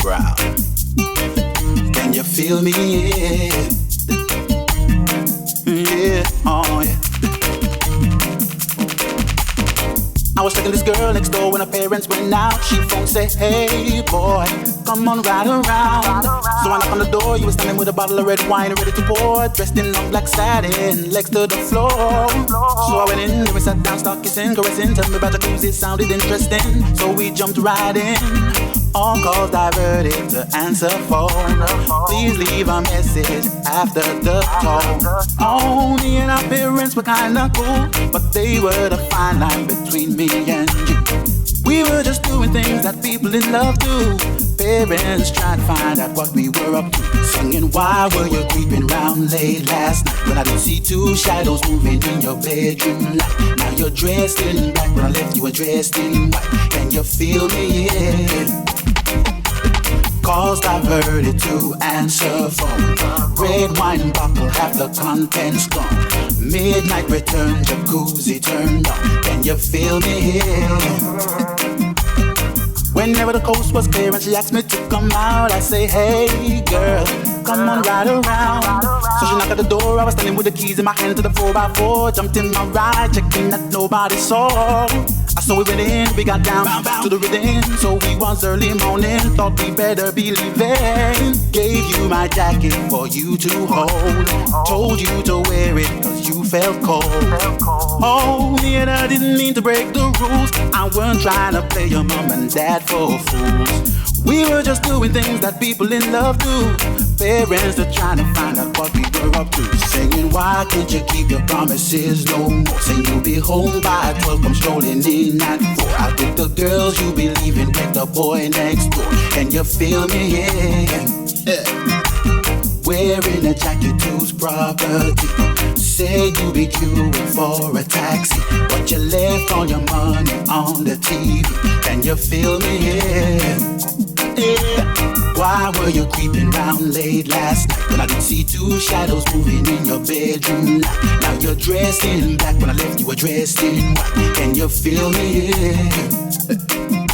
growl. Can you feel me? Yeah, oh yeah. I was checking this girl next door when her parents went out. She phone said, hey boy, come on ride around. So I knocked on the door, you were standing with a bottle of red wine ready to pour, dressed in long black satin, legs to the floor. So I went in, we sat down, start kissing, caressing, tell me about your cruise, it sounded interesting. So we jumped right in, all calls diverted to answer phone. Please leave a message after the tone. Oh, me and our parents were kinda cool, but they were the fine line between me and you. We were just doing things that people in love do. Parents trying to find out what we were up to. Singing, why were you creeping round late last night when I didn't see two shadows moving in your bedroom light? Now you're dressed in black, when I left you were dressed in white. Can you feel me? Yeah. Calls diverted to answer phone. Red wine bottle, half the contents gone. Midnight return, jacuzzi turned on. Can you feel me? Whenever the coast was clear and she asked me to come out, I say, hey girl, come on ride around. So she knocked at the door, I was standing with the keys in my hand to the 4x4. Jumped in my ride, checking that nobody saw. So we went in, we got down to the rhythm. So we was early morning, thought we better be leaving. Gave you my jacket for you to hold. Told you to wear it cause you felt cold. Oh, me and I didn't mean to break the rules. I weren't trying to play your mom and dad for fools. We were just doing things that people in love do. Parents are trying to find out what we were up to. Saying, why can't you keep your promises no more? Saying you'll be home by 12, come strolling in at 4. Out with the girls you be leaving with the boy next door. Can you feel me? Yeah. Wearing a jacket two's property. Say you be queuing for a taxi, but you left all your money on the TV. Can you feel me? Yeah. Why were you creeping round late last night when I didn't see two shadows moving in your bedroom light? Now you're dressed in black, when I left you were dressed in white. Can you feel me? Yeah.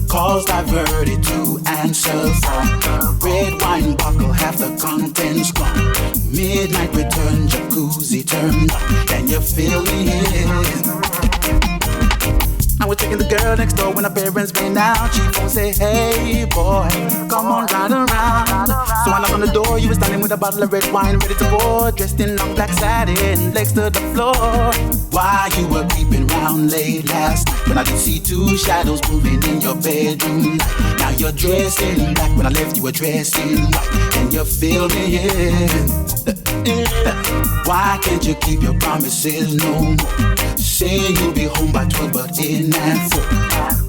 Calls diverted to answer phone. Red wine bottle, half the contents gone. Midnight return, jacuzzi turned on. Can you feel me? Yeah. I was taking the girl next door when her parents went out. She phone say, hey boy, come on ride around. So I knocked on the door, you were standing with a bottle of red wine ready to pour, dressed in long black satin, legs to the floor. Why you were creeping round late last night when I didn't see two shadows moving in your bedroom light? Now you're dressed in black, when I left you were dressed in white. Can you feel me? Yeah. Why can't you keep your promises no more? Say you'll be home by 12, but in at 4.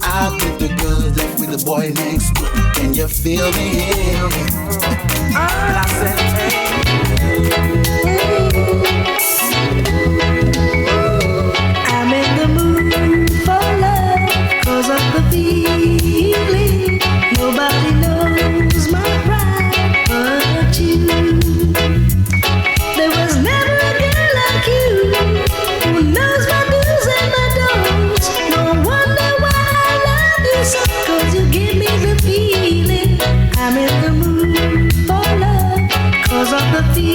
Out with the girls, left with the boy next door. Can you feel me? And I said, hey. I'm in the mood for love, cause of the feeling. Nobody knows my pride but you. There was never a girl like you who knows my do's and my don'ts. No wonder why I love you so, cause you give me the feeling. I'm in the mood for love, cause of the feeling.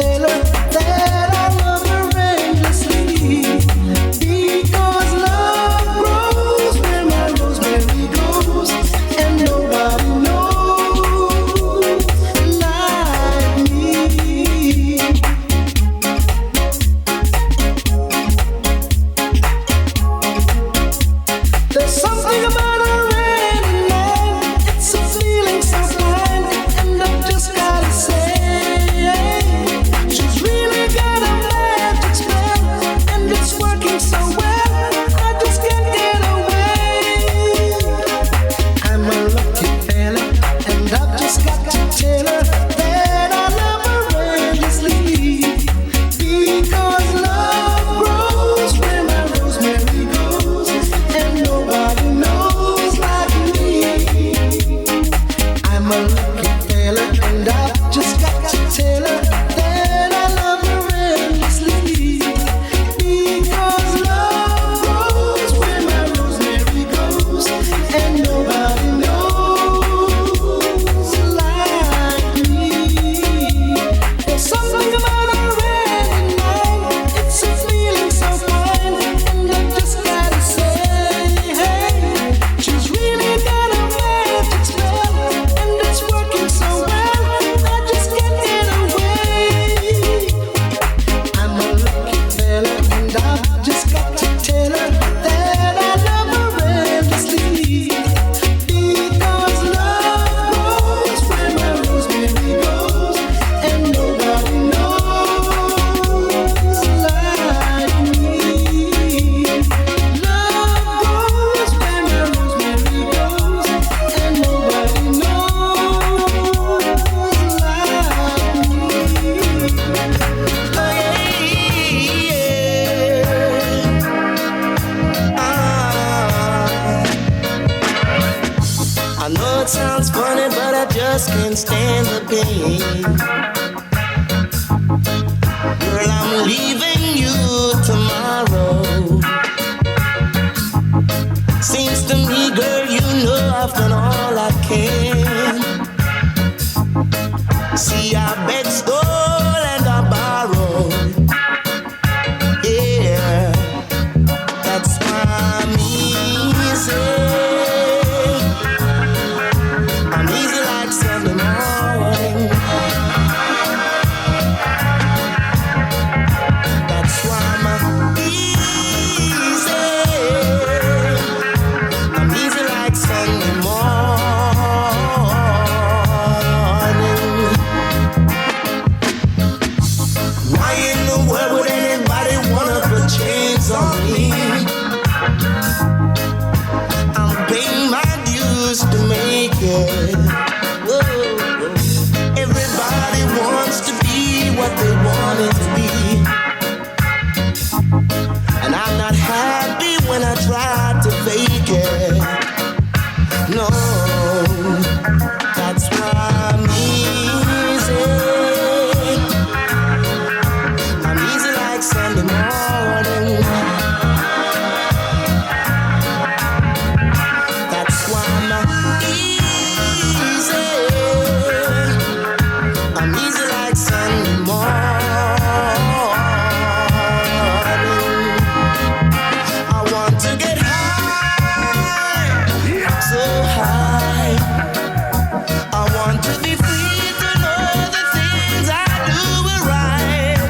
tell her that I love her endlessly. Because love grows where my rosemary grows, and nobody knows like me. There's something about a rainy night, it's a feeling so fine, and I've just gotta say, she's really got a magic spell, and it's working so well, I just can't get away. I'm a lucky fella, and I've just got to tell her that I love her endlessly. Because love grows where my rosemary grows, and nobody knows like me. I'm a lucky fella, and I've just got to tell her that I love her endlessly. Because love grows where my rosemary grows, and nobody knows like me. There's something about a rainy night, it's a feeling so fine, and I've just gotta say, she's really got a magic spell, and it's working so well, I just can't get away. I'm a lucky fella, and I've just got to tell her that I love her endlessly. Because love grows where my rosemary grows, and nobody knows like me. Love grows where my rosemary grows, and nobody knows I know it sounds funny, but I just can't stand the pain. Girl, I'm leaving you tomorrow. Seems to me, girl, you know I've done all I can. See, I beg, stole, and I borrowed. Yeah, that's why I'm easy. I'm easy like Sunday morning. That's why I'm easy. I'm easy like Sunday morning. Why in the world would anybody wanna put chains on me? I'm paying my dues to make it. Whoa. Everybody wants to be what they want it to be, and I'm not happy when I try to fake it. No, that's why I'm easy. I'm easy like Sunday morning. That's why I'm easy. I'm easy like Sunday morning. I want to get high, so high. I want to be free to know the things I do are right.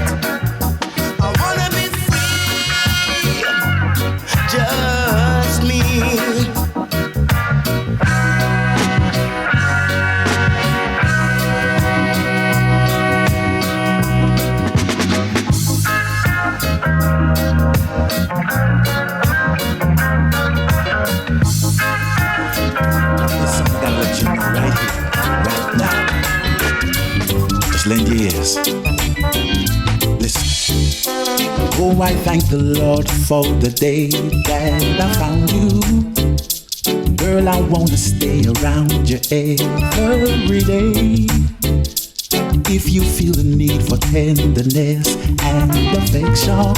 I wanna be free, just me. There's something I gotta let you know right here, right now. Just lend your ears. Listen. Oh, I thank the Lord for the day that I found you. Girl, I wanna stay around you every day. If you feel the need for tenderness and affection,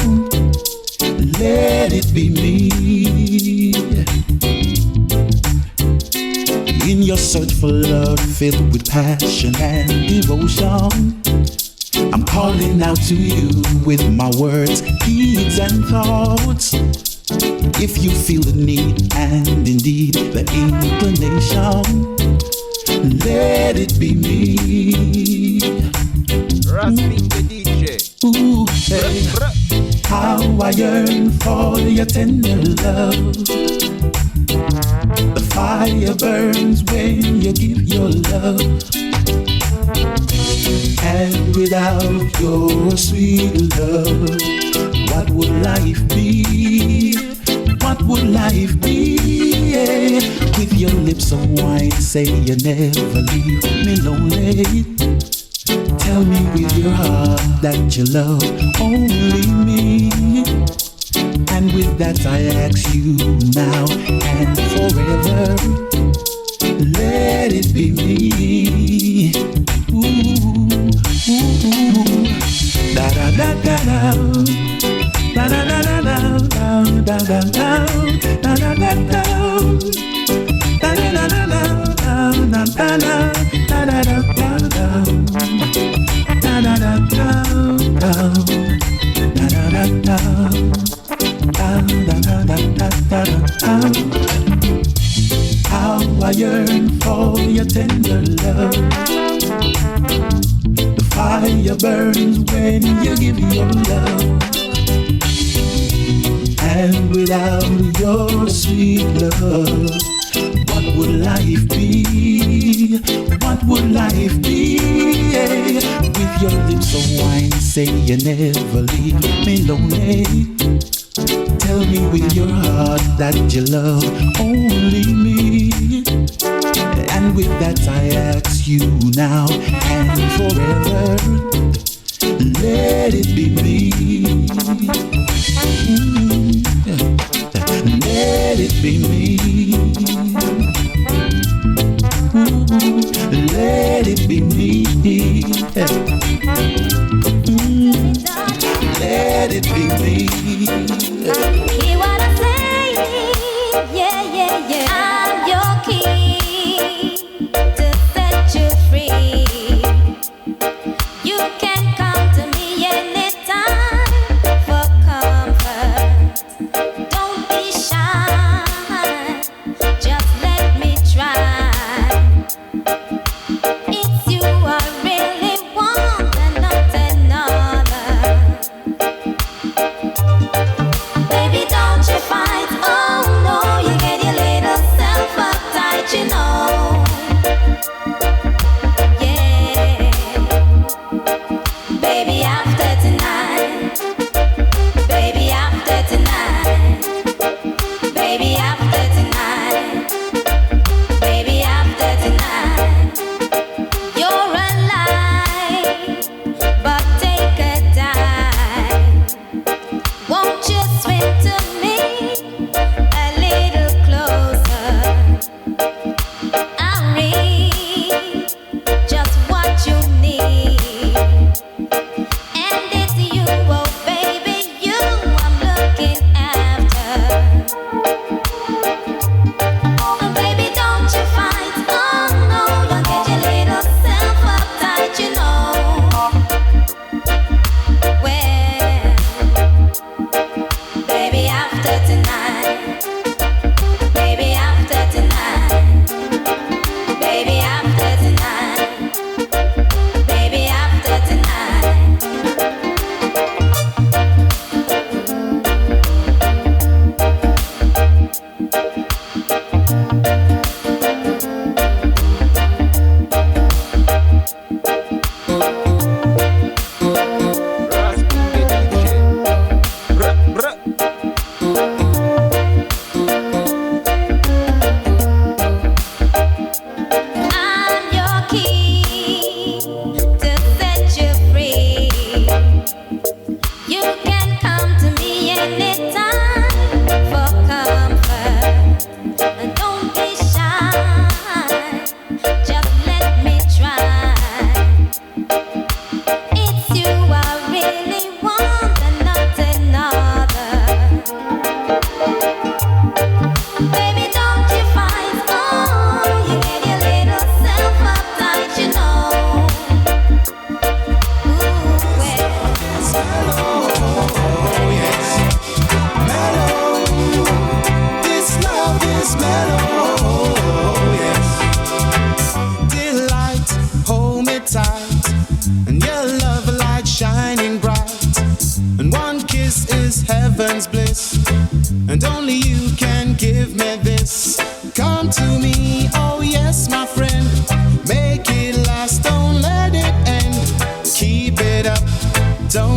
let it be me. In your search for love filled with passion and devotion, I'm calling out to you with my words, deeds and thoughts. If you feel the need and indeed the inclination, let it be me. Rasping the DJ. Ooh, hey. How I yearn for your tender love. The fire burns when you give your love. And without your sweet love, what would life be? What would life be? Yeah. With your lips of wine, say you never leave me lonely. Tell me with your heart that you love only me. And with that I ask you now and forever, let it be me. Ooh, ooh, ooh. Da da da da da. Da da da da da da da da da da da da da. Da da da da da da da da da da da. Da da da da da da da da da da da da. How I yearn for your tender love. The fire burns when you give your love. And without your sweet love, what would life be? What would life be? Yeah. With your lips of wine, say you never leave me lonely. Tell me with your heart that you love only me. And with that I ask you now and forever, let it be me. Let it be me. Let it be me. Let it be me. Hear what I'm saying? Yeah, yeah, yeah. I'm your key to set you free. You can come to me anytime for comfort. Don't be shy, just let me try. It's you I really want and not another. Baby, don't you fight, oh no, you get your little self uptight, you know. Yeah. Baby, after tonight. Baby, after tonight. Baby, after tonight. Baby, after tonight. You're alive, but take a dive. Won't you swim to me a little closer? I'll read just what you need. And it's you, oh baby, you I'm looking after. Oh baby, don't you fight, oh no, don't get your little self uptight, you know. Well, baby, after tonight. Baby, after tonight. Baby, after tonight. Baby, after tonight. Rasping the DJ. Bruh, bruh.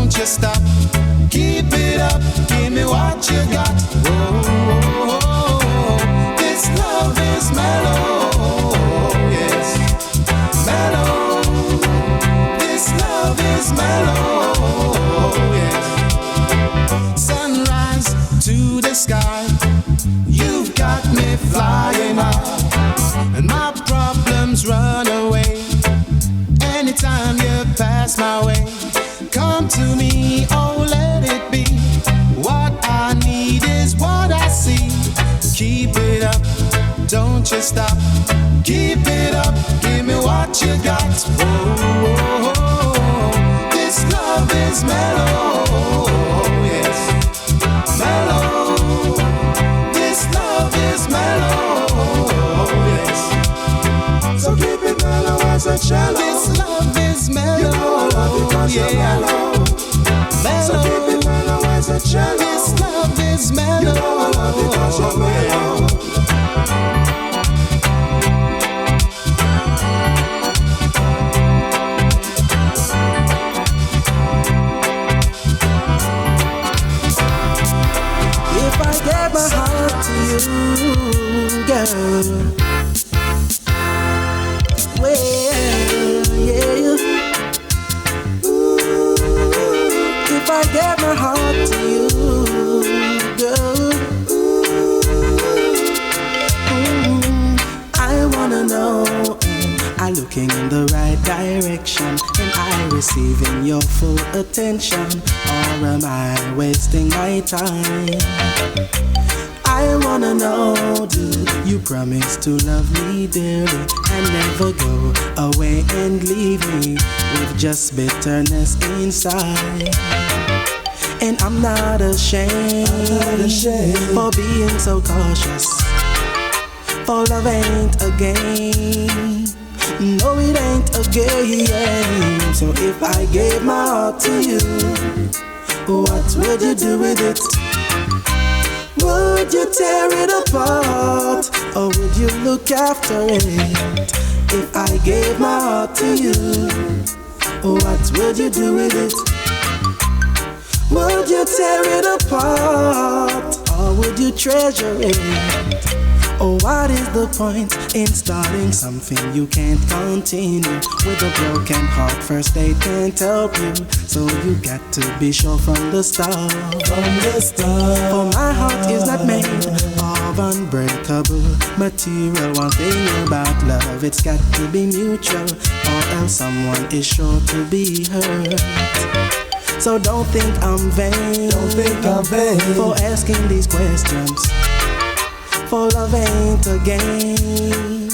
don't you stop. Keep it up, give me what you got. Whoa, this love is mellow, yes, mellow. This love is mellow, yes. Sunrise to the sky, you've got me flying high, and my problems run away. Anytime you pass my way, come to me, oh let it be. What I need is what I see. Keep it up, don't you stop. Keep it up, give me what you got. Whoa, this love is mellow, yes, mellow. This love is mellow, yes. So keep it mellow as a cello. This love is mellow, you know I love it 'cause you're mellow. So keep it mellow as a cello. This love is mellow, you know I love it 'cause you're mellow. If I gave my heart to you, girl, well, yeah. If I gave my heart to you, girl, I wanna know, I'm looking in the right direction, and I receiving your full attention, or am I wasting my time? I wanna know, do you promise to love me dearly and never go away and leave me with just bitterness inside? And I'm not ashamed for being so cautious, for love ain't a game. No, it ain't a game. So if I gave my heart to you, what would you do with it? Would you tear it apart, or would you look after it? If I gave my heart to you, what would you do with it? Would you tear it apart, or would you treasure it? Oh, what is the point in starting something you can't continue? With a broken heart, first aid can't help you, so you got to be sure from the start. For my heart is not made of unbreakable material. One thing about love, it's got to be mutual, or else someone is sure to be hurt. So don't think I'm vain, for asking these questions. For love ain't a game.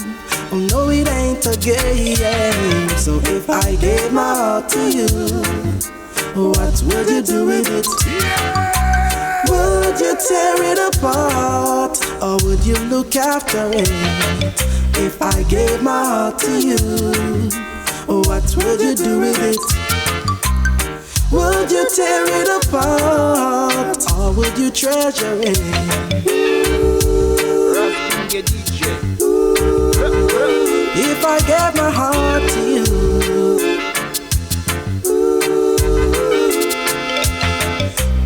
Oh no, it ain't a game. So if I gave my heart to you, what would you do with it? Would you tear it apart, or would you look after it? If I gave my heart to you, what would you do with it? Would you tear it apart, or would you treasure it? If I gave my heart to you,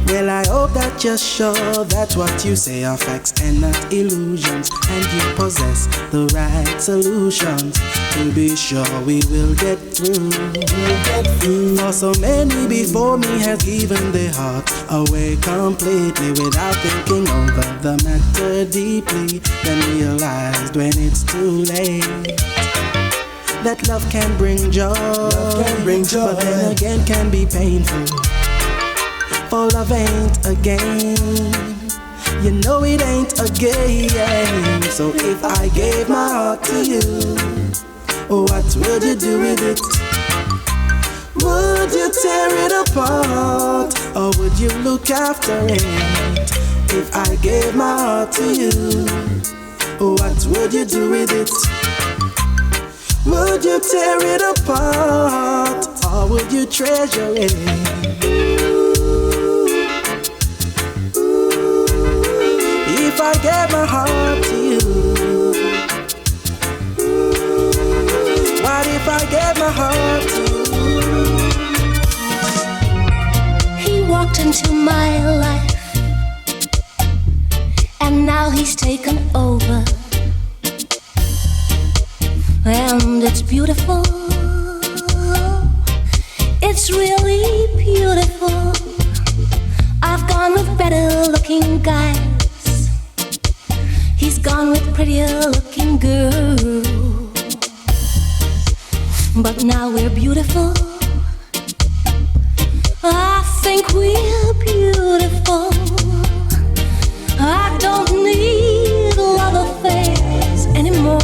well, I hope that you're sure that what you say are facts and not illusions, and you possess the right solutions to be sure we will get through. For so many before me has given their heart away completely without thinking over the matter deeply, then realized when it's too late that love can bring joy, but then again can be painful. For love ain't a game, you know it ain't a game. So if I gave my heart to you, what would you do with it? Would you tear it apart, or would you look after it? If I gave my heart to you, what would you do with it? Would you tear it apart, or would you treasure it? If I gave my heart to you, what if I gave my heart to you? walked into my life, and now he's taken over, and it's beautiful. It's really beautiful. I've gone with better looking guys, he's gone with prettier looking girls, but now we're beautiful. I think we're beautiful. I don't need love affairs anymore.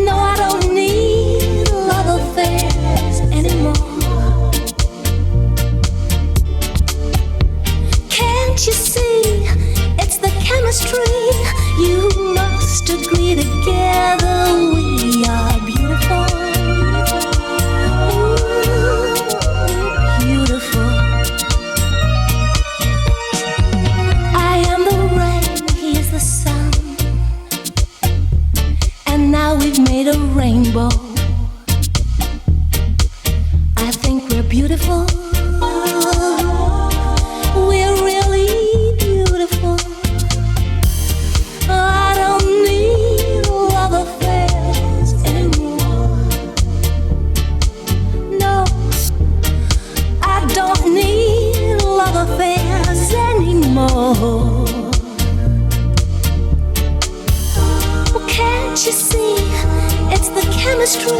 No, I don't need love affairs anymore. Can't you see? It's the chemistry. You must agree together we are beautiful. Beautiful. I am the rain, he is the sun, and now we've made a rainbow. I think we're beautiful. We're really beautiful. I don't need love affairs anymore. No, I don't need love affairs anymore. Well, can't you see? It's the chemistry.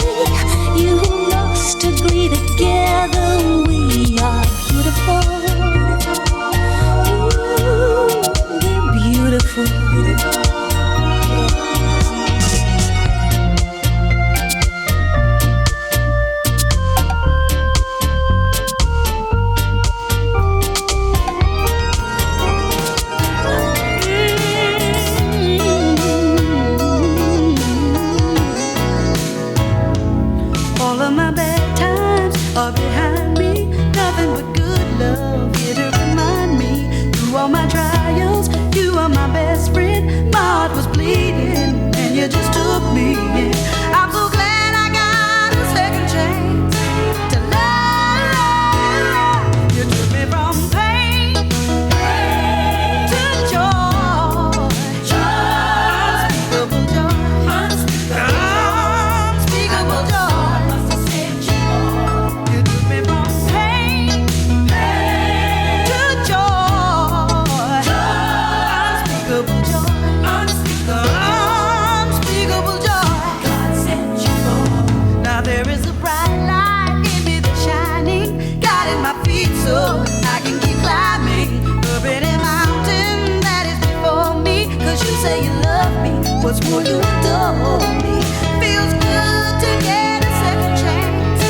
You must agree together we are beautiful. Ooh, we're beautiful. All of my bad times are behind me. Nothing but good love here to remind me. Through all my trials, you are my best friend. My heart was bleeding, and you just took me in. I'm so glad I got a second chance to love. You took me from pain to joy, unspeakable joy, unspeakable joy. You took me from pain to joy, unspeakable joy, unspeakable joy. God sent you. Now there is a bright light in me that's shining, guiding my feet so I can keep climbing up any mountain that is before me. 'Cause you say you love me, what's more you adore me. Feels good to get a second chance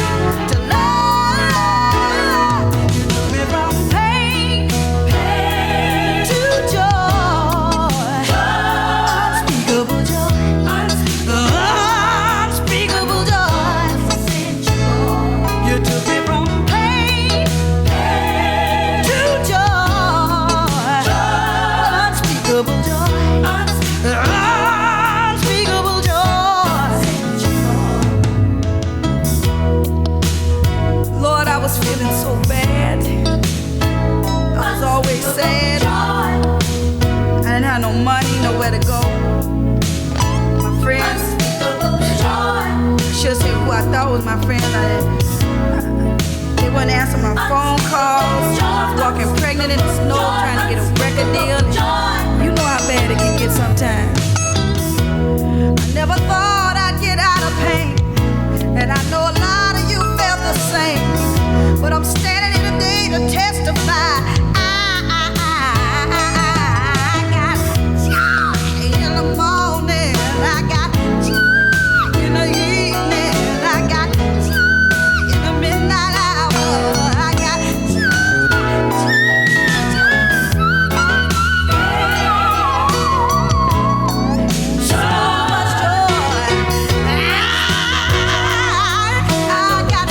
to love. You took me from pain to joy, unspeakable joy, unspeakable joy. You took me from pain to joy, unspeakable joy, unspeakable joy. Lord, I was feeling so bad. I was always sad. I didn't have no money, nowhere to go. My friends, should say who I thought was my friend. They wouldn't answer my phone calls. I was walking pregnant in the snow, trying to get a record deal. You know how bad it can get sometimes. I never thought I'd get out of pain, and I know a lot of you felt the same. But I'm standing here today to testify. I got joy in the morning. I got joy in the evening. I got joy in the midnight hour. I got so much joy. I got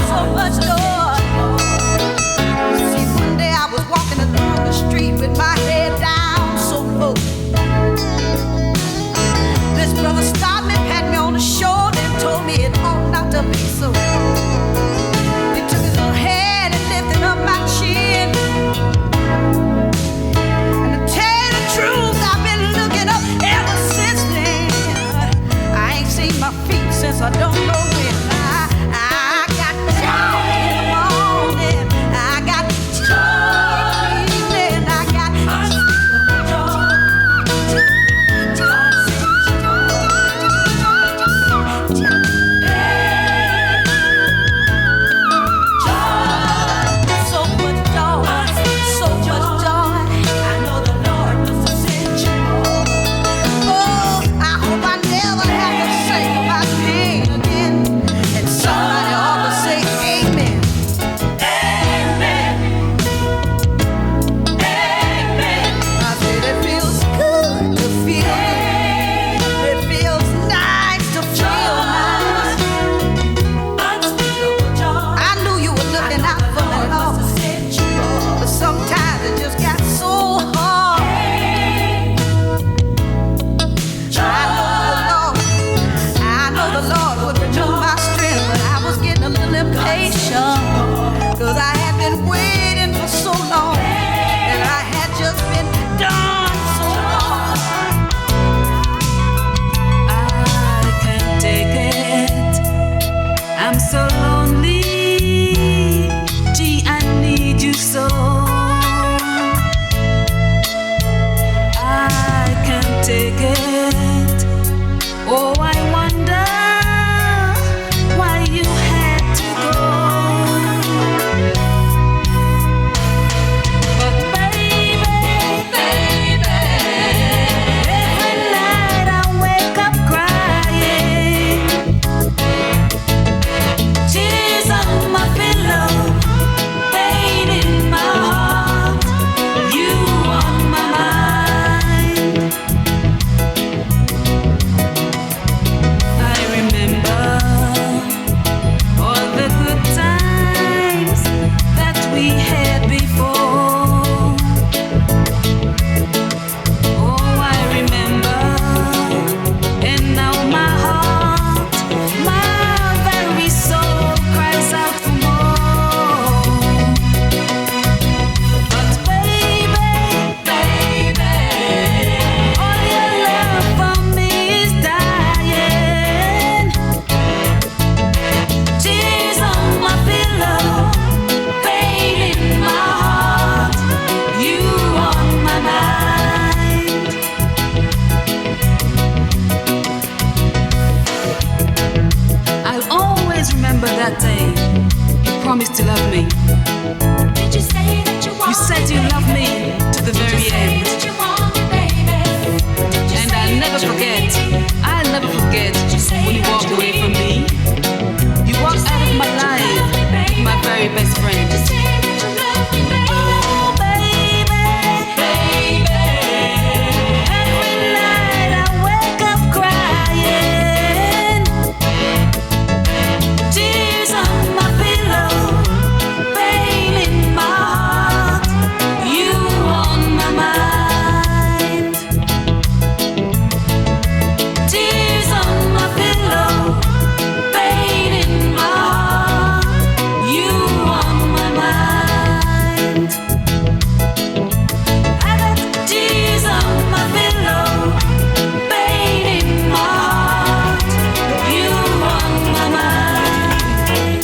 compilation. 'Cause I had been waiting for so long, and I had just been done so long. I can't take it. I'm so lonely. Gee, I need you so. I can't take it. Oh, I wonder why you had to go. But baby, every night I wake up crying. Tears on my pillow, pain in my heart. You on my mind. I remember all the good times that we had before. Oh, I remember, and now my heart, my very soul cries out for more. But baby, all your love for me is dying. Tears on my pillow, pain in my heart. You on my mind. I'll always remember that day you promised to love me. Did you say that you want You said you love me to the very end. that you want me, baby? Did you And say I'll never that you forget. need me? I'll never forget say when you that walked you away from need me. You walked out of my life, my very best friend. Say that you love me, baby. Oh, baby, every night I wake up crying. Tears on my pillow, pain in my heart. You on my mind. Tears on my pillow, pain in my heart. You on my mind. I got tears on my pillow, pain in my heart. You on my mind.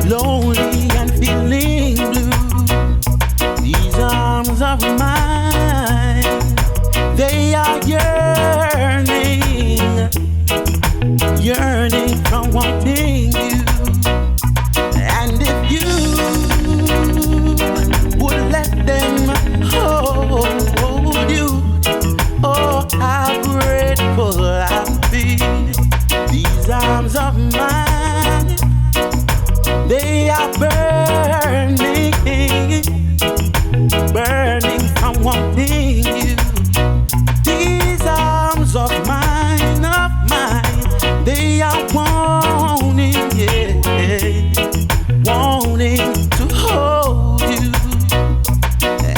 Lonely and feeling blue. These arms of mine, they are yearning from wanting you. And if you would let them hold you, oh, how grateful I'll be. These arms of mine, they are burning from wanting you. These arms of mine, they are wanting, wanting to hold you.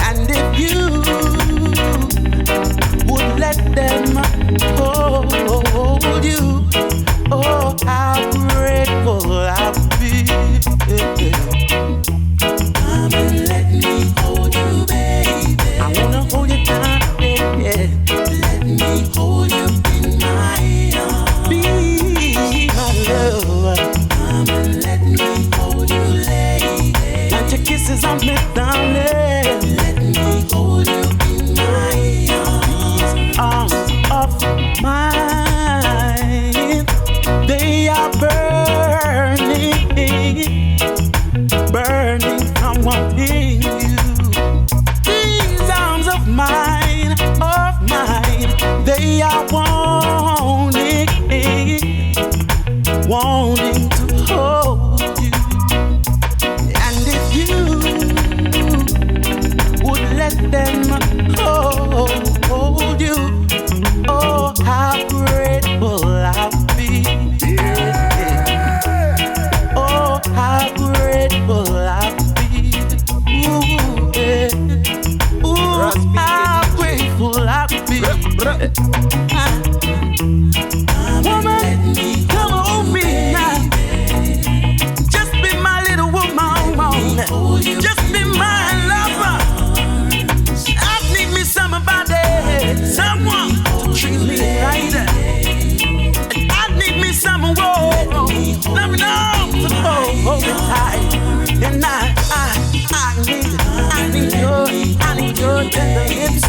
And if you would let them hold you, oh, how grateful I'll be. Come and let me hold you, baby. I wanna hold you down, baby. Let me hold you in my arms. Be my love. Come and let me hold you, lady. Plant your kisses on me, darling. Let me hold you in my arms. These arms of mine, they are burning from wanting you. These arms of mine, they are wanting to hold you. And if you would let them hold you, oh, how grateful I'll be. Oh, how grateful I'll be. Ooh, yeah. Ooh, how grateful I'll be. Woman, come on me now. Just be my your tender lips.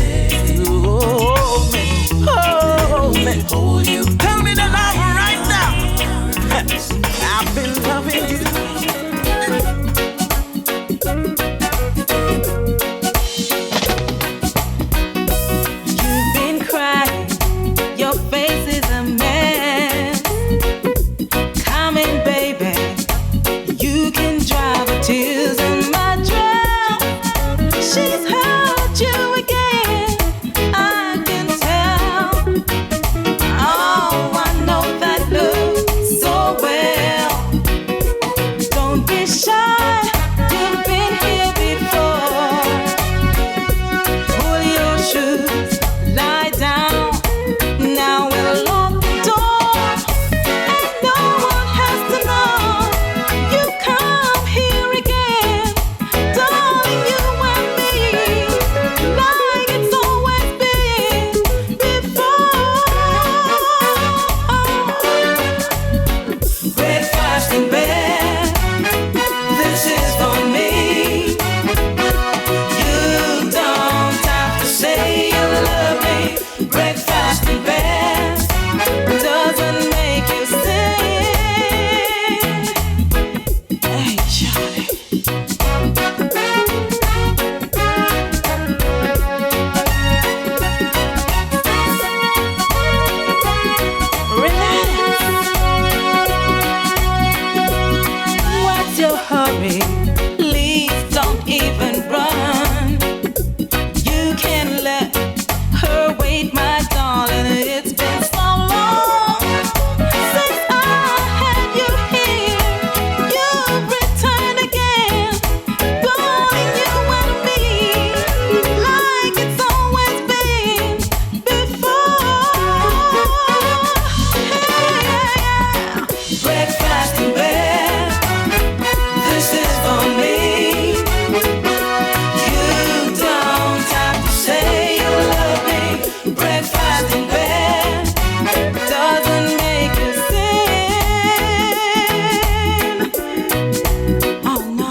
Hold me, hold you. Tell me the love right now. I've been loving you. You've been crying, your face is a mess. Come in, baby, you can dry the tears in my dress. She's hurt you again, I can tell. Oh, I know that look so well. Don't be shy, you've been here before. Pull your shoes, lie down. Now we'll lock the door, and no one has to know. You come here again, darling, you and me, like it's always been before. Breakfast in bed, this is for me. You don't have to say you love me. Breakfast in bed doesn't make you sing. Hey, Charlie. Relax. What's your hurry? Please don't even run. You can let her wait, my darling. It's been so long since I had you here. You've returned again, darling, you and me, like it's always been before. Hey, breakfast in bed, this is for me. You don't have to say you love me. Breakfast in bed doesn't make you sin. Oh no.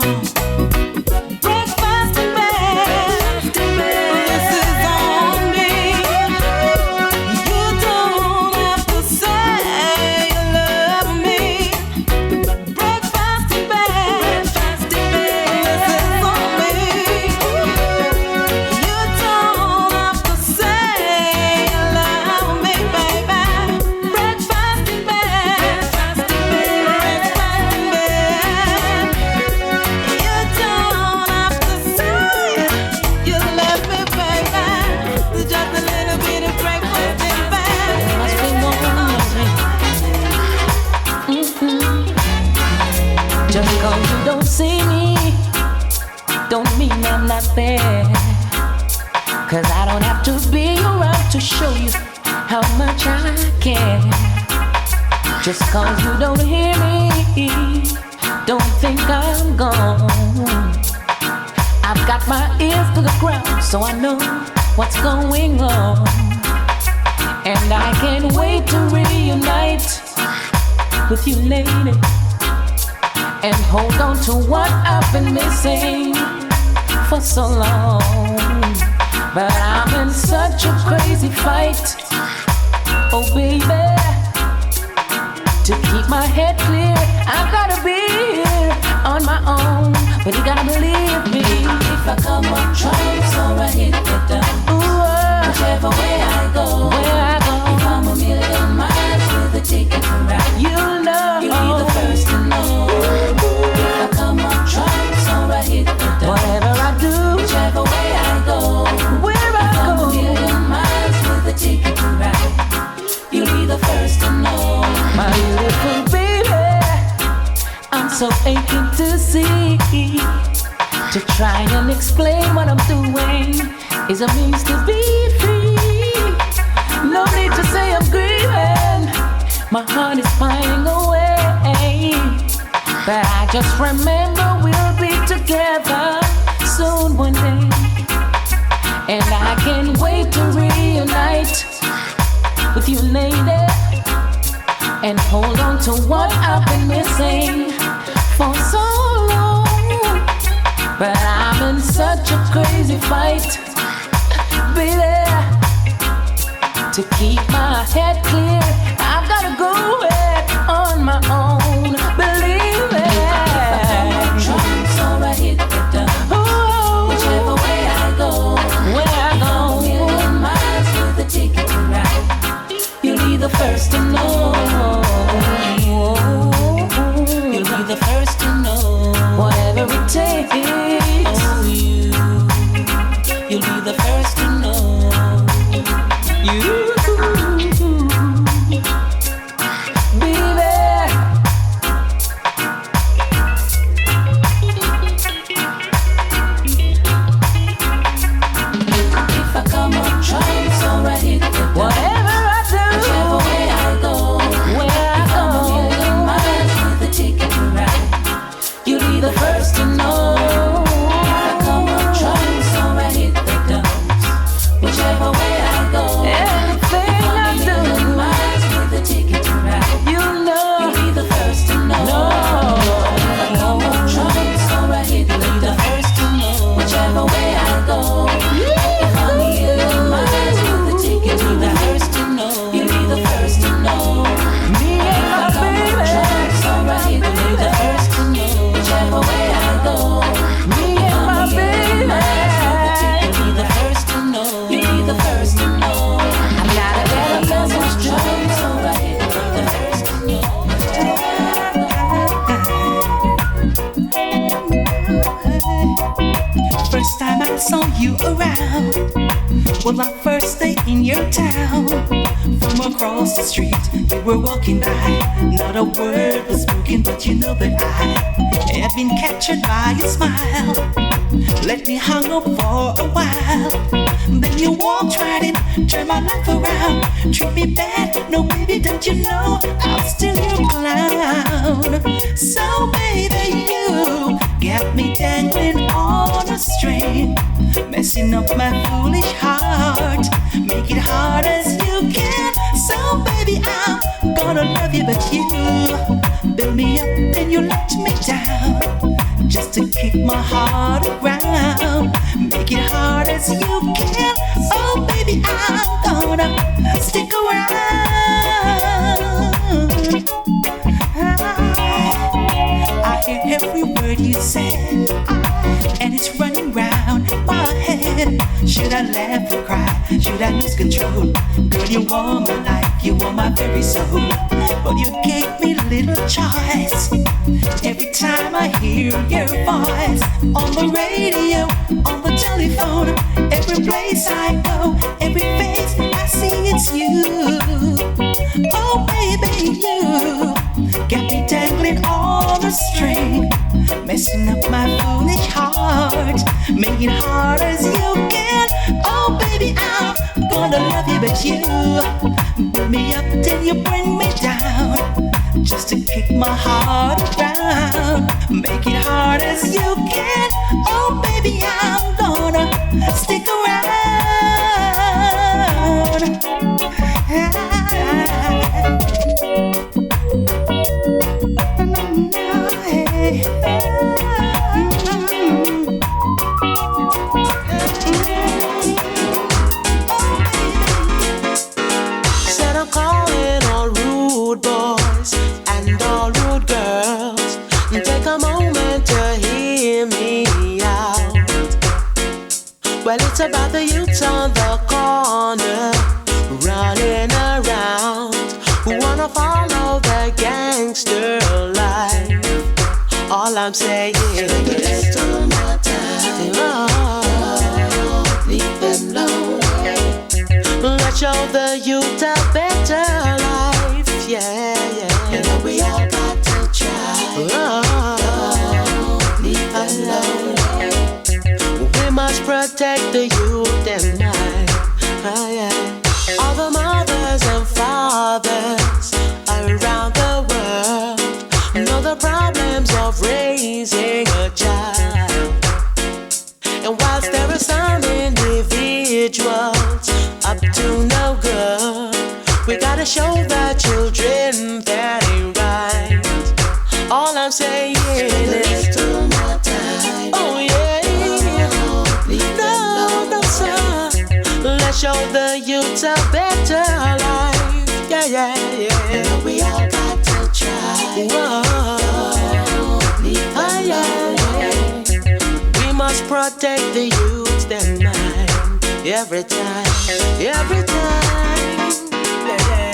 Breakfast in bed, this is on me. You don't have to say you love me. Breakfast in bed, this is on me. You don't have to say you love me, baby. Breakfast in bed, breakfast in bed. You don't have to say you love me, baby. Just a little bit of breakfast in bed. Must be Just cause you don't see me, don't mean I'm not there. Cause I don't have to be around to show you how much I care. Just cause you don't hear me, don't think I'm gone. I've got my ears to the ground, so I know what's going on. And I can't wait to reunite with you, lady, and hold on to what I've been missing for so long. But I'm in such a crazy fight, oh baby. To keep my head clear, I've gotta be here on my own. But you gotta believe me, if I come on twice or I hit the down, whichever way I go, if I'm a million miles with a ticket to ride, you'll be the first to know. If I come on twice or I hit the down, whatever I do, whichever way I go, if I'm a million miles with a ticket to ride, you'll be the first to know. My beautiful baby, I'm so aching to see. To try and explain what I'm doing is a means to be free. No need to say I'm grieving, my heart is pining away. But I just remember we'll be together soon one day. And I can't wait to reunite with you, lady, and hold on to what I've been missing for so long. But I'm in such a crazy fight, baby. To keep my head clear, I've gotta go it on my own. Believe it. So I hit the dump. Whichever way I go, a million miles with a ticket to ride. You'll be the first to know. You'll be the first to know. Whatever it takes. Oh, you'll be the first to know. You. The first to know. If I come on trying, so I hit the dumps. Whichever way I go, anything I do, miles with a ticket to ride. You'll be the first to know. If I come on trying, so I hit the dumps. Whichever way I go, if I'm a million miles with a ticket to ride. You'll be the first to know. Me and my baby. So I hit the first to know. Whichever way I go, me and my baby. You'll be the first to know. You'll be the first to know. I gotta get a message to you. So right, the first to know. First time I saw you around, well, my first day in your town. From across the street, you were walking by. Not a word was spoken, but you know that I have been captured by your smile. Let me hang up for a while. Then you walked right in, turned my life around. Treat me bad, no baby, don't you know I'm still your clown. So baby, you got me dangling on a string, messing up my foolish heart. Make it hard as you can. So baby, I'm gonna love you, but you build me up, then you let me down. Just to keep my heart around, make it hard as you can. Oh baby, I'm gonna stick around. I hear every word you said, and it's running round my head. Should I laugh or cry? Should I lose control? Girl, you are my life, you are my very soul. But you gave me little choice. Every time I hear your voice on the radio, on the telephone, every place I go, every face I see, it's you. Oh baby, you got me dangling on a string, messing up my foolish heart. Make it hard as you can. Oh baby, I'm gonna love you, but you build me up till you bring me down. Just to kick my heart around, make it hard as you can. Oh baby, I'm gonna stick around. Said I'm calling all rude boys and all rude girls. Take a moment to hear me out. Well, it's about the youths on the corner, running around, who wanna follow the gangster life. All I'm saying is, little more time. Leave them alone. Let's show the youth a better life. Yeah, yeah. You know we all got to try. Leave alone. We must protect the youth and mind. Yeah. All the mothers and fathers around the world know the problems of raising a child. And whilst there are some individuals up to no good, we gotta show the children that ain't right. All I'm saying is, oh yeah, no, no sir, show the youth a better life. Yeah, yeah, yeah. We all got to try. Whoa. Oh, yeah, yeah. We must protect the youth, them mind. Every time, every time. Yeah, yeah.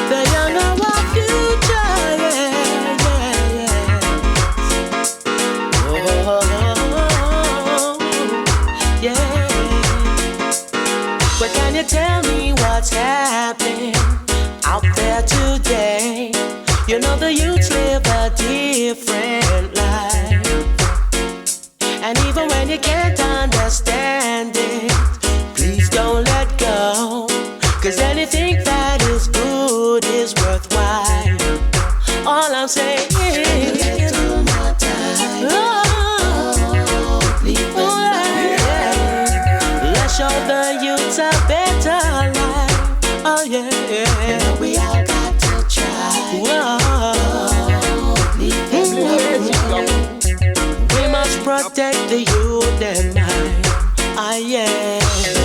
The young are our future, yeah, yeah, yeah. Oh, yeah. But can you tell me what's happening out there today? You know the youths live a different life. And even when you can't understand it, please don't let go. 'Cause anything that is good is worthwhile. All I'm saying is a little more time. Let's show the youths a better life. Oh yeah, yeah. We all got to try. Whoa. We must protect the youth and mind. Ah yeah.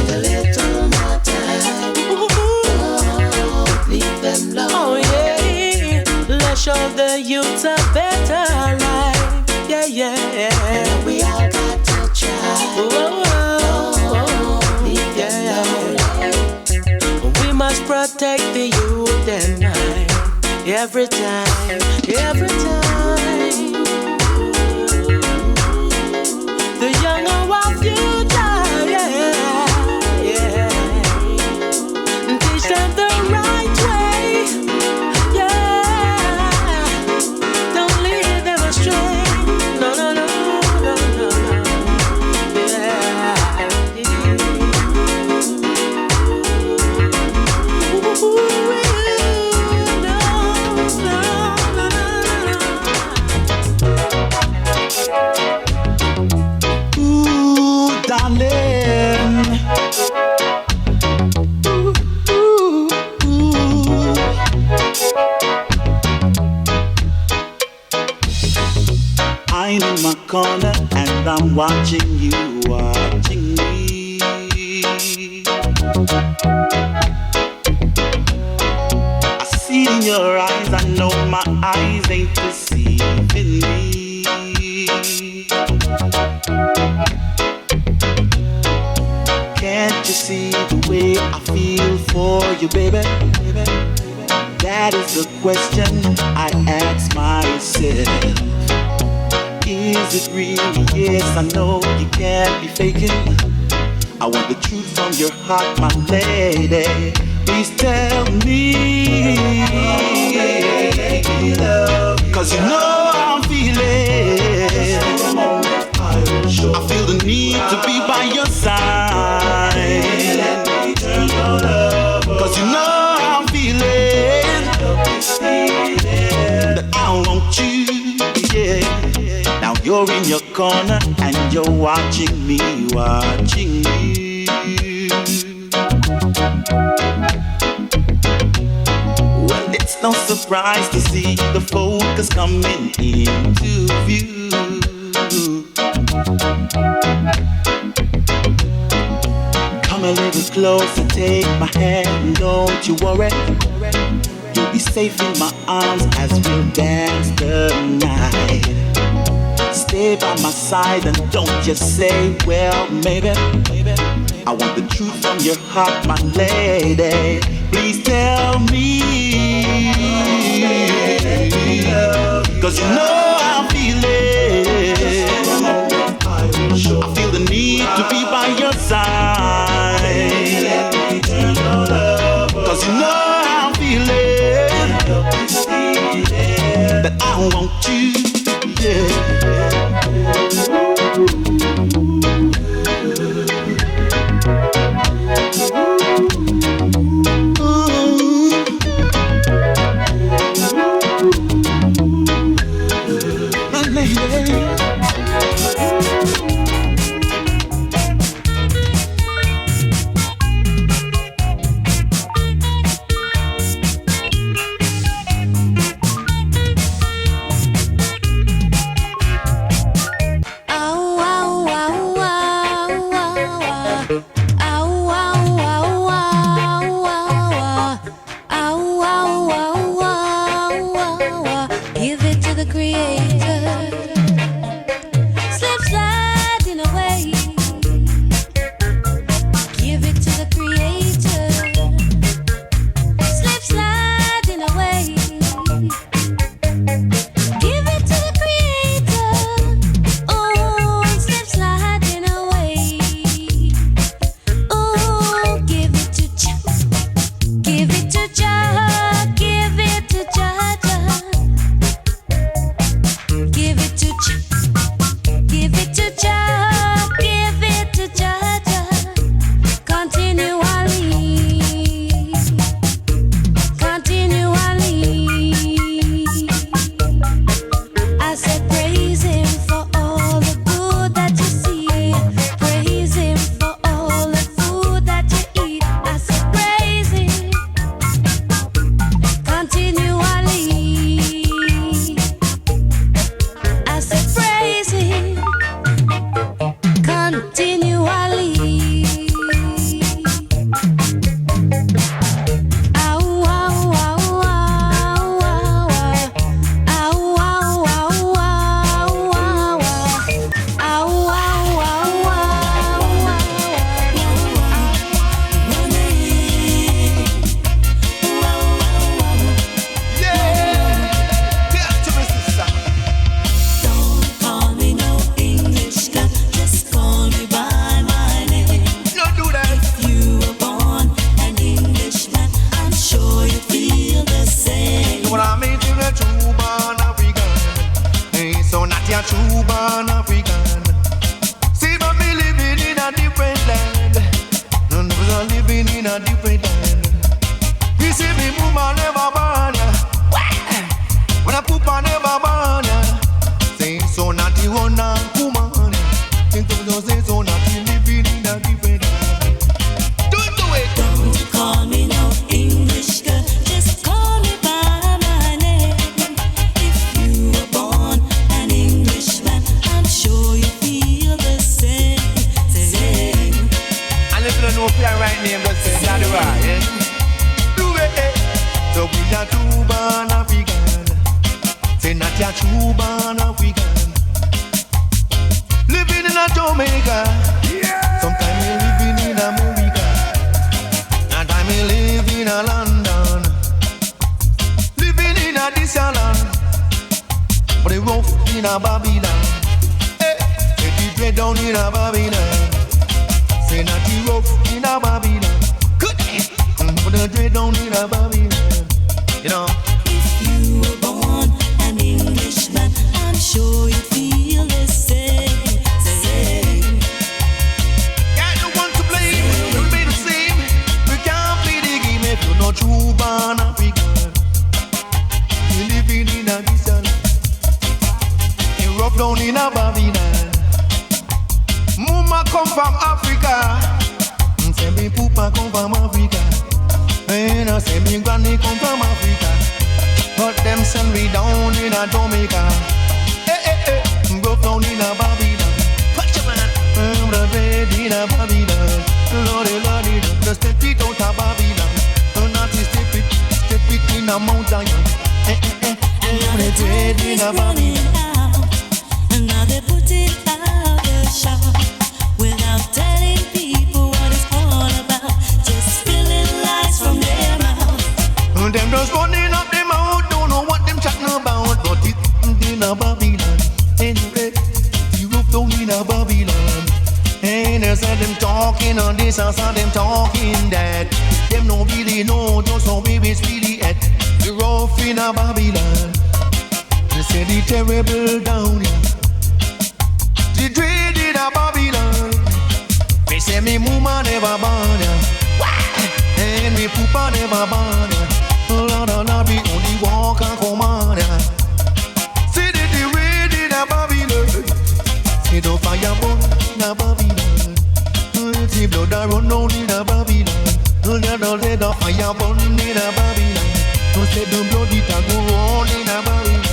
A little more time. Leave them alone. Oh yeah. Let's show the youth a better life. Yeah, yeah. We all got to try. Whoa. Yeah. We must protect the youth and mind. Every time, every time. The young are our future, yeah, yeah. Teach them the right way, yeah. Don't lead them astray, no, no, no, no, no, no, yeah. Darling, I'm in my corner and I'm watching you watching me. I see it in your eyes, I know my eyes ain't deceiving me. Can't you see the way I feel for you, baby? That is the question I ask myself. Is it really? Yes, I know you can't be faking. I want the truth from your heart, my lady. Please tell me. Cause you know I'm feeling. I feel the need to be by your side. Cause you know I'm feeling that I want you, yeah. Now you're in your corner and you're watching me, watching me. Well, it's no surprise to see the focus coming into view. Come a little closer, take my hand, don't you worry. You'll be safe in my arms as we'll dance the night. Stay by my side and don't just say, well, maybe. I want the truth from your heart, my lady. Please tell me. Cause you know I'm feeling. I feel the need to be by your side. Cause you know I'm feeling that I want you, yeah. My lady. a true born African. Living in a Jamaica. Sometimes me living in America. And time me live in a London. Living in a this land. But they rough in a Babylon. Hey, say the dread down in a Babylon. Say not the rough in a Babylon. Good. But the dread down in a Babylon. You know. If you were born an Englishman, I'm sure you feel the same. Got no one to blame. You'll be the same. We can't play the game if you're not true born African. You living in a this land. Rough down in a Babylon. Mama come from Africa. Say me papa come from Africa. And I say me granny come from Africa. But them send me down in a Jamaica. Rough down in a Babylon. Watch your man. I'm the red in a Babylon. Lordy, lordy, just step it out of Babylon. Not to step it in a Mount Zion. I'm the red in a Babylon. Now they put it out the shop without telling people what it's all about. Just spilling lies from their mouth. Them just running up them out, don't know what them chatting about. But it's in a Babylon. Anyway, you rough down in a Babylon. And I said them talking on this, I saw them talking that. Them no really know just how babies really at. You rough in a Babylon. They say the terrible down here. The dread in a Babylon. They say me mama never born ya. And me papa never born ya. Lord, Lord, we only walk and come on ya. See the dread in a Babylon. See the fire burn in a Babylon. See blood a run down in a Babylon. Let the fire burn in a Babylon. Say the blood it a go on in a Babylon.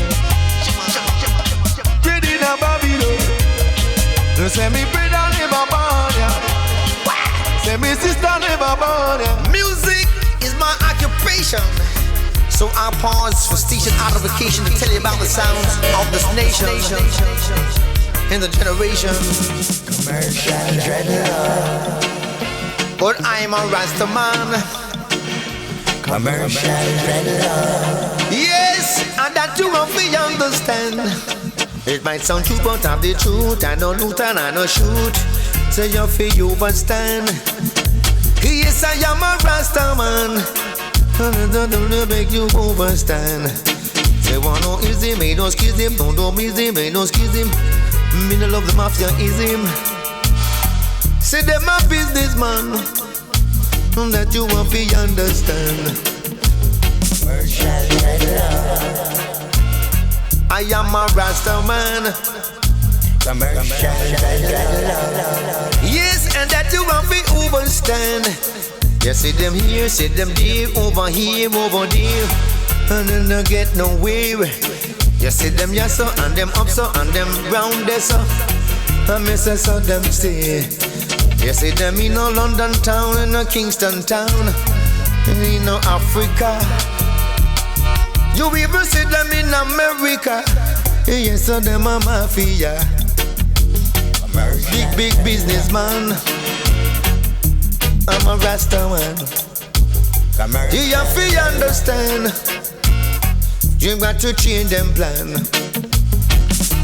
Dread in a Babylon. Say me brother never born ya. Say me sister never born ya. Music is my occupation, so I pause for station identification to tell you about the sounds of this nation in the generation. Commercial dreadlock, but I'm a Rasta man. Commercial dreadlock. Yes, and that you want to understand. It might sound true, but I'm the truth. I know loot and I know shoot. So you feel you understand. Yes, I am a Rasta man. Don't make you overstand. Say one no is him, ain't no skis him. Don't miss him, ain't no skis him. Me no love the mafia is him. Say them a businessman. That you want to understand. I am a Rasta man. Yes, and that you want me overstand. You see them here, see them there, over here, over there, and then I get nowhere. You see them yes so, and them up so, and them round there so, and me say so them stay. You see them in a London town, in a Kingston town, in a Africa. You even see them in America. Yes, so them a mafia. Big businessman. I'm a Rasta man. You have to understand. You got to change them plan.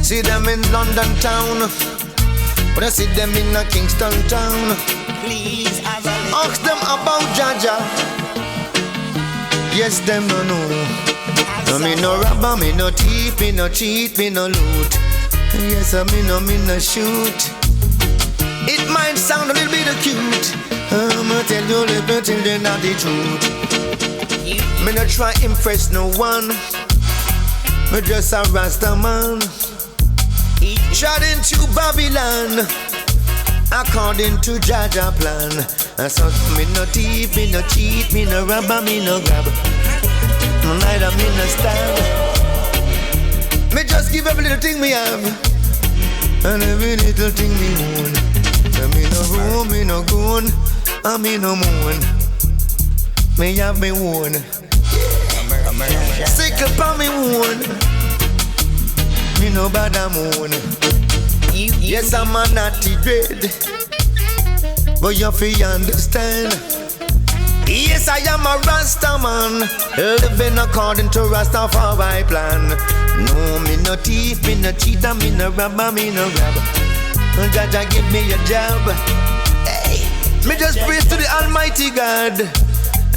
See them in London town, but I see them in a Kingston town. Please ask them about Jaja. Yes, them no know. No me no robber, me no thief, me no cheat, me no loot. Yes, me no shoot. It might sound a little bit cute. I'ma tell you a little till they're not the truth. Me no try impress no one. Me just a Rasta man. Shot into Babylon, according to Jaja plan. I saw me no thief, me no cheat, me no robber, me no grab. Neither me no stab. Me just give every little thing me have, and every little thing me own. Me no room, me no gun, and me no moon. Me have me own. Sickle pa me own. me no bad moon. Yes, I'm a naughty dread, but you feel understand. Yes, I am a Rasta man, living according to Rastafari plan. No, me no thief, me no cheater, me no robber, me no grabber. Jaja give me a job. Hey, me just praise to the Almighty God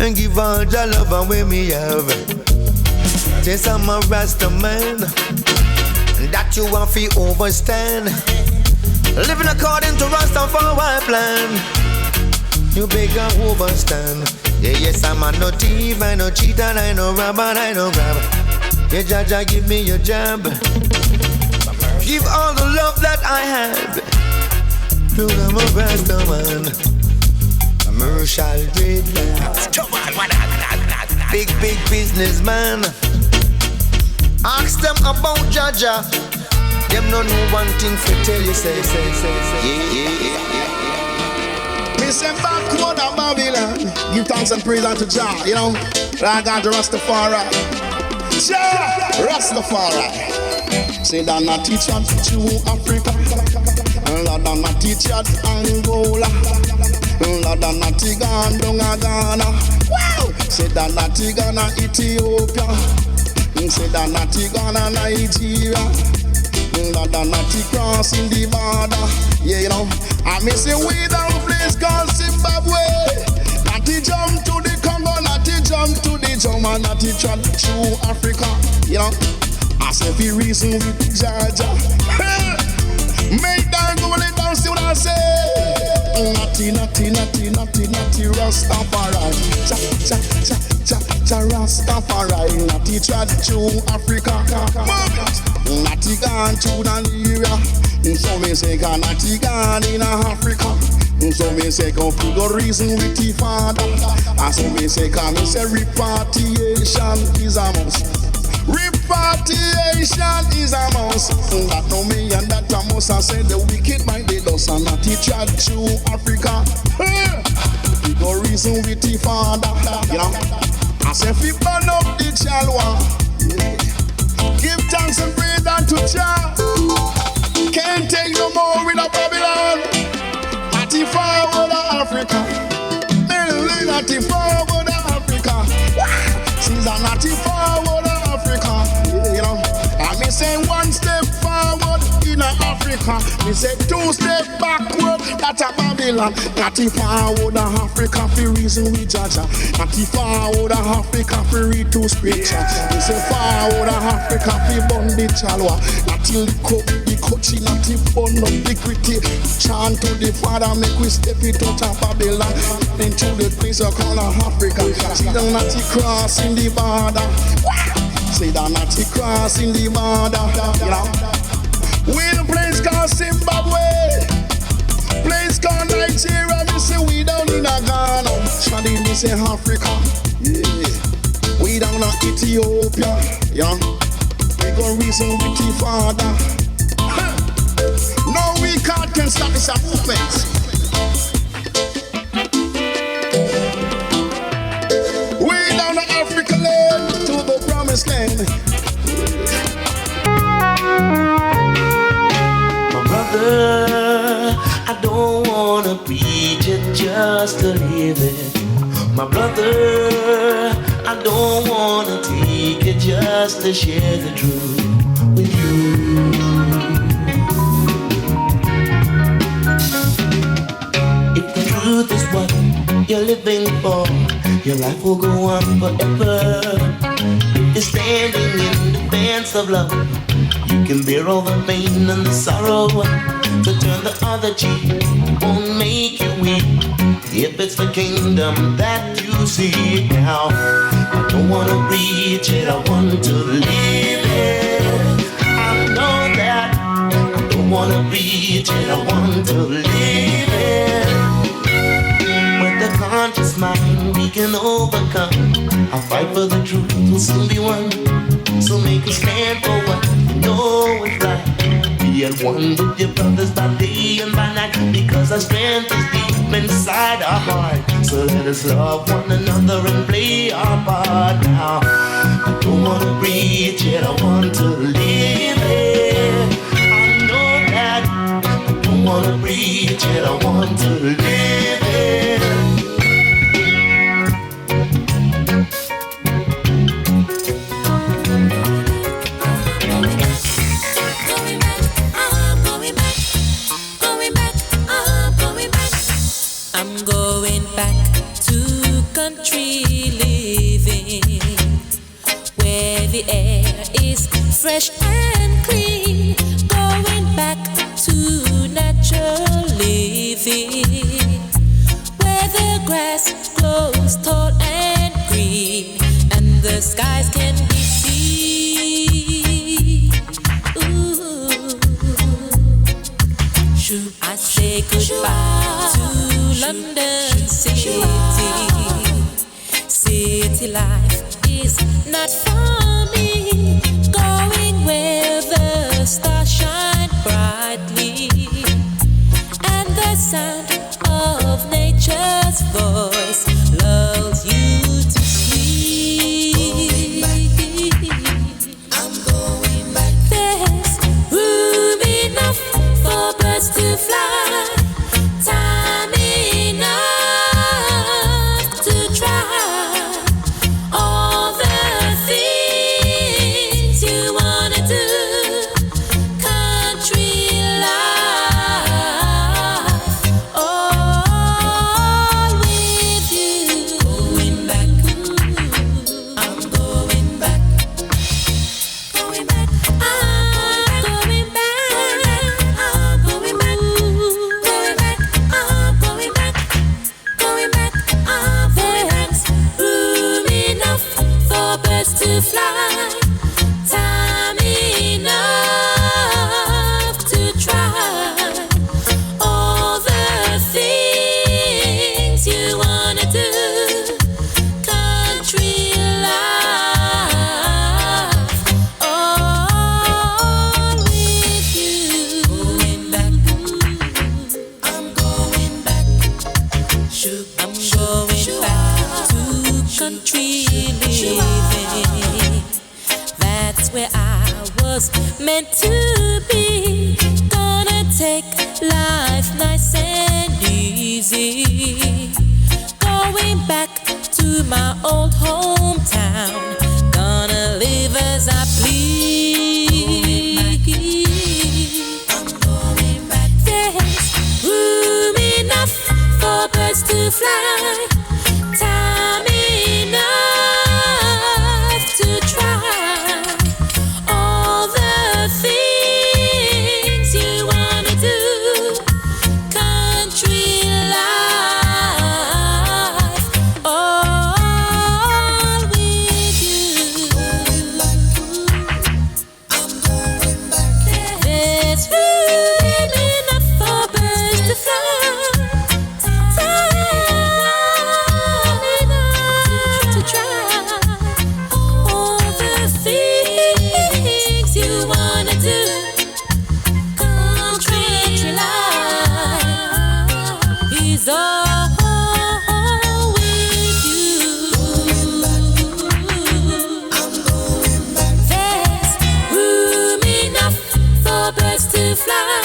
and give all the love away me have. Yes, I'm a Rasta man, that you want to overstand. Living according to Rastafari plan, you beg and overstand. Yeah, yes, I'm a no thief, I no cheater, I no robber, I no grabber. Yeah, Jaja, give me a job. Give all the love that I have. Look, I'm a Rasta man, commercial dreadlocks. Come on, big businessman. Ask them about Jaja. Them no know one thing for tell you, say. Yeah. Me say backward of Babylon, give thanks and praise unto Jah, you know. I got the Rastafari. Jah, Rastafari. Say that not teach us to Africa, Lord not teach us Angola, Lord not Ghana. Wow! Say that not Ghana Ethiopia, say that not Ghana Nigeria, Lord not crossing the border. Yeah, you know. I may say we down place called Zimbabwe. Not to jump to the Congo, not to jump to the Joma, not to jump to Africa. You know, I say the reason with Jaja. Make down go lay down, see what I say. Natty, Rastafari. Cha Rastafari. Natty trad to Africa. Natty gone to Nigeria. So me say Natty gone in Africa. So me say go for the reason with the father. And so me say repatriation is a must. Repatriation is a must. That no me and that a must. I say the wicked mind they does and not teach you to Africa. The reason with the father, you know. I say if you burn up the chalwa, give thanks and praise unto Jah. Can't take no more with a Babylon. Not the forward of Africa. Not the forward of Africa. Since I'm not the forward of Africa, you know, I may say one step forward in Africa, me say two step backward, that's a Babylon. Not the forward of Africa for reason we judge. Not the forward of Africa for read to scripture. Me say forward of Africa for burn the chalwa. Not till the coaching, not the fun of the gritty. Chant to the Father, make we step it out of Babylon into the place of call Africa. See the natty cross in the border. See the natty cross in the border. You know, we the place called Zimbabwe, place called Nigeria. Me say we down in Ghana. Shadi me say Africa. Yeah, we down in Ethiopia. Yeah, we go reason with the Father. No Ricard can stop this movement. Way down the Africa land to the promised land. My brother, I don't wanna preach it just to live it. My brother, I don't wanna take it just to share the truth with you. Truth is what you're living for. Your life will go on forever. If you're standing in defense of love, you can bear all the pain and the sorrow. To turn the other cheek won't make you weak. If it's the kingdom that you seek now, I don't wanna preach it, I want to live it. I know that I don't wanna preach it, I want to live it. Conscious mind we can overcome. I'll fight for the truth, will soon be won. So make a stand for what you know is right. Be at one with your brothers by day and by night, because our strength is deep inside our heart. So let us love one another and play our part now. I don't wanna preach it, I want to live it. that I want to live in. I'm going back to country living, where the air is fresh and clean. Going back to natural living, where the grass grows tall and green, and the skies can be seen. Ooh. I say goodbye to London city. City life is not for me. Going where the stars shine brightly, and the sound of nature's voice lulls you to sleep. I'm going back. There's room enough for birds to fly. Time enough to try all the things you wanna do. Country life, all with you. Going back, I'm going back. Going back, I'm going back. I'm going back. Going back, I'm going back. Going back, I'm there's room enough for birds to fly. Time enough to try all the things you wanna do. Country life, all with you. Going back, I'm going back. I'm going back to country living. That's where I was meant to be. Gonna take life nice and easy. Going back to my old hometown. Gonna live as I please. I'm going back. There's room enough for birds to fly. Time enough to try all the things you wanna do. Country life, all with you. I'm going back. There's room enough for birds to fly. To try all the things you wanna do. Country life is all with you. I'm going back. There's room enough for birds to fly.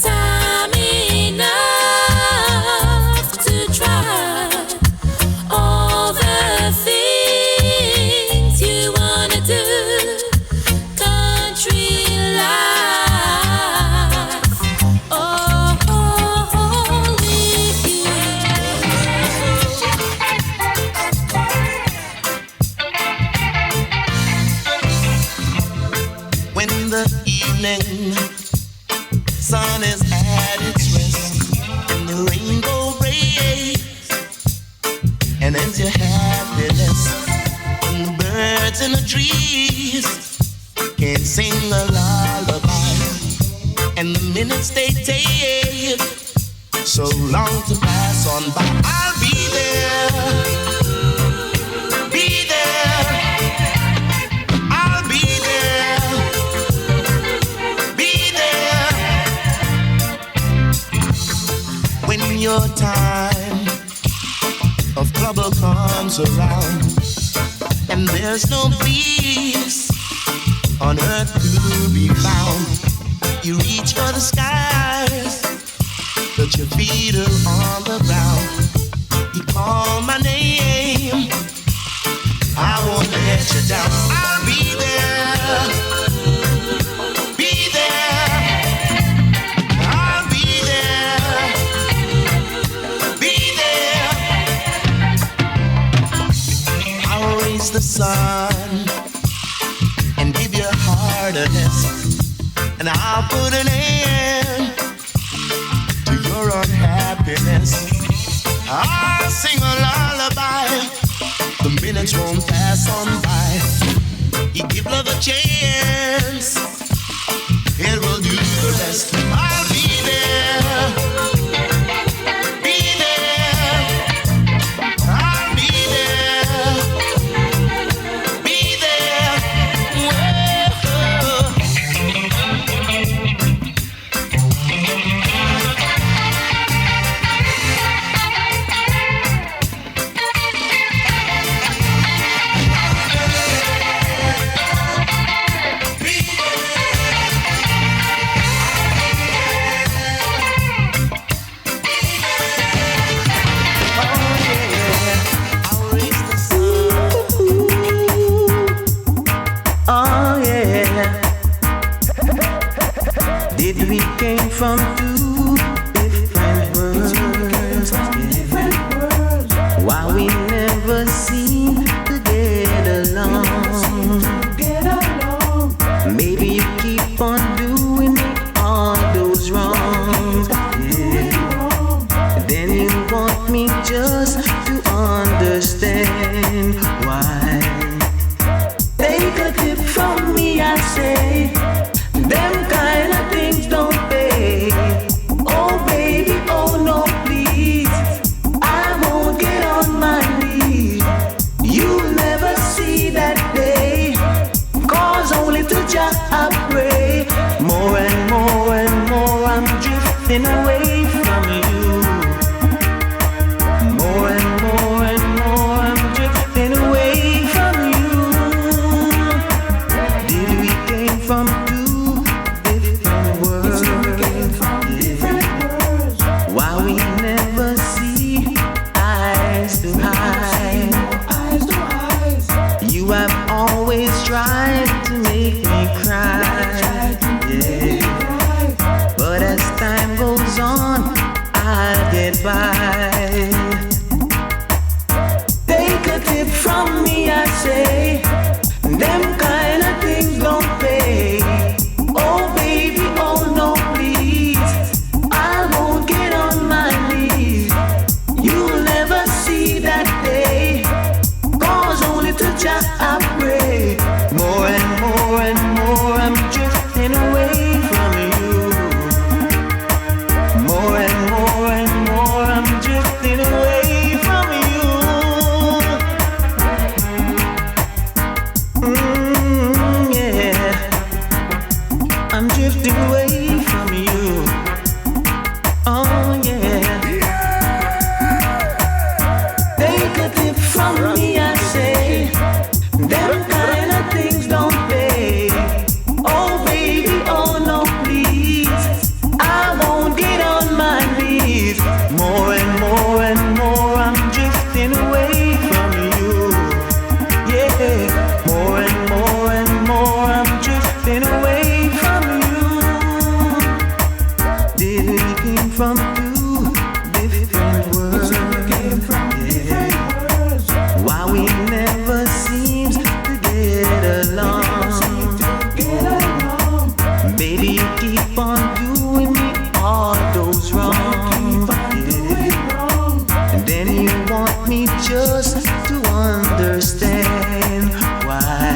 Time enough to try all the things you wanna do. Country life, all with you. When the evening sun is at its rest and the rainbow rays enhance your happiness, and the birds in the trees can sing a lullaby, and the minutes they take so long to pass on by. I'll be there, be there. I'll be there, be there. When your time of trouble comes around and there's no peace on earth to be found, you reach for the skies, the Put your feet on the ground. You call my name. I won't let you down. I'll be there. Be there. I'll be there. Be there. I'll raise the sun and give your heart a rest. And I'll put an end to your unhappiness. I'll sing a lullaby. The minutes won't pass on by. You give love a chance. It will do the rest. I'll be there. Be there. I'll be there. Be there. Whoa. We came from two different worlds. Why we never seem to get along? Maybe you keep on doing me all those wrongs. Then you want me just to understand why. Take a tip from me, I say. Them kind of things don't pay. Oh baby, oh no please, I won't get on my knees. You'll never see that day, cause only to Jah I pray. More and more and more I'm drifting away from you. More and more I'm drifting away from you. Did we came from why we never see eyes to eyes? You have always tried to make me cry. Yeah. But as time goes on, I'll get by. Take a tip from me, I say. Them kind of things don't pay. Oh baby, oh no please, I won't get on my knees. You'll never see that day, cause only to Jah I pray. More and more I'm drifting away from you. More and more I'm drifting away from you. Yeah, I'm drifting away from you. Oh yeah. Take a tip from me, I say. Them kind of things don't pay. Oh baby, oh no please, I won't get on my knees. More and more I'm drifting away from you. Yeah. More and more I'm drifting away from you. Did we came from two different worlds? Yeah. Why we never seems to get along? Baby, you keep on doing me all those wrongs. Yeah. And then you want me just to understand why.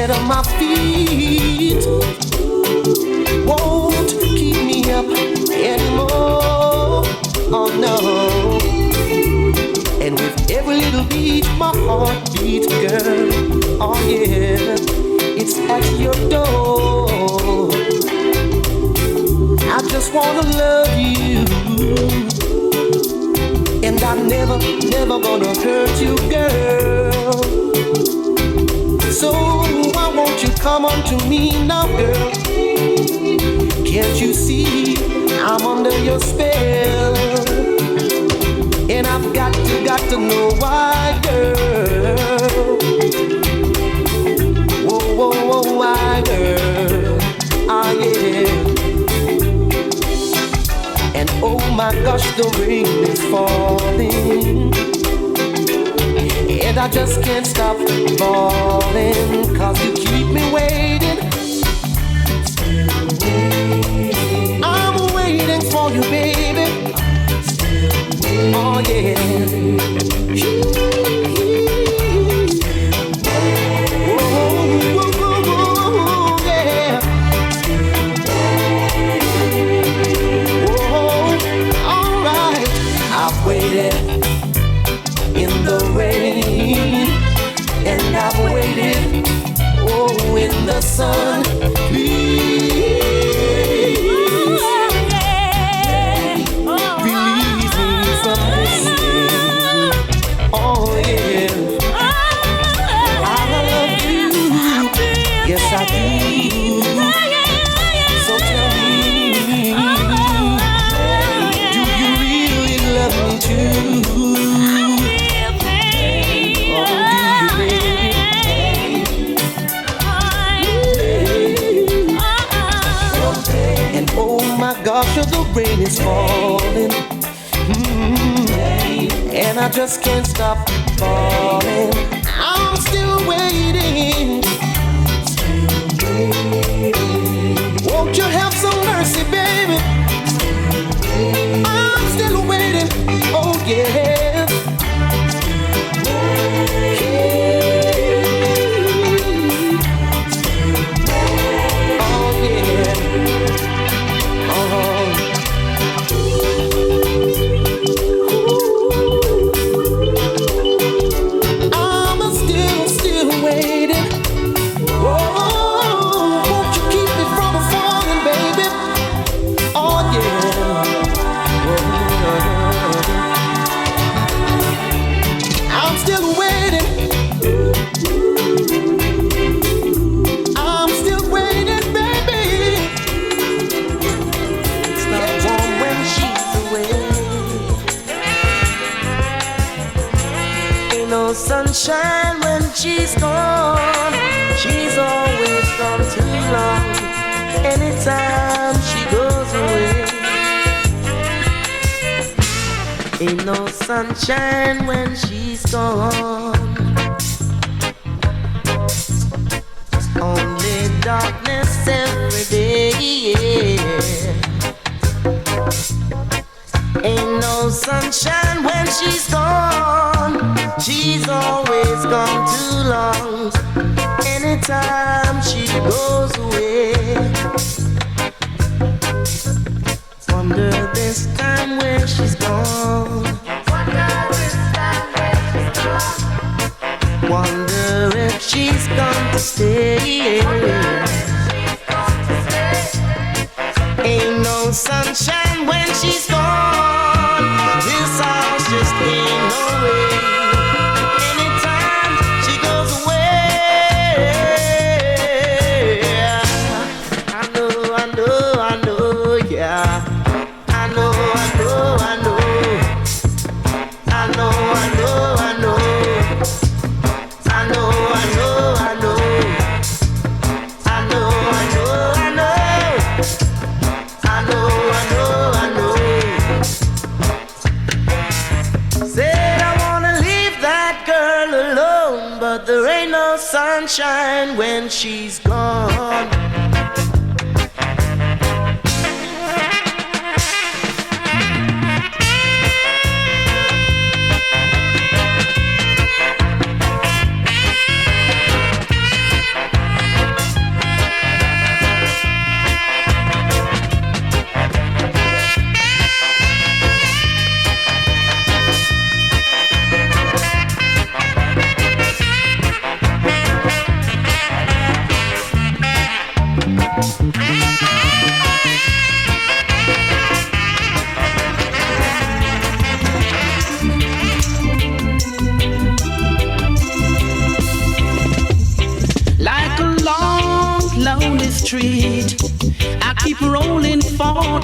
head on my feet won't keep me up anymore. Oh no. And with every little beat, my heart beats, girl. Oh yeah, it's at your door. I just wanna love you, and I'm never gonna hurt you, girl. So why won't you come on to me now, girl? Can't you see I'm under your spell? And I've got to know why, girl. Whoa, why, girl? Ah, yeah. And oh my gosh, the rain is falling, and I just can't stop falling, 'cause you keep me waiting. I'm waiting for you, baby. Oh yeah. Oh, yeah. Oh, all right. I've waited in the rain, and I've waited, oh, in the sun. Please. Oh yeah, I love you. Yes I do. So tell me, do you really love me too? Oh, do you, baby? And oh my gosh, the rain is falling. And I just can't stop falling. I'm still waiting. Won't you have some mercy, baby? I'm still waiting. Oh yeah. Oh yeah. Sunshine when she's gone, she's always gone too long. Anytime she goes away, ain't no sunshine when she's gone. Only darkness every day. Ain't no sunshine when she's gone. She's always gone too long. Anytime she goes away, wonder this time where she's gone. Wonder if she's gone to stay. Ain't no sunshine when she's gone. This house just ain't no way. Sunshine when she's gone.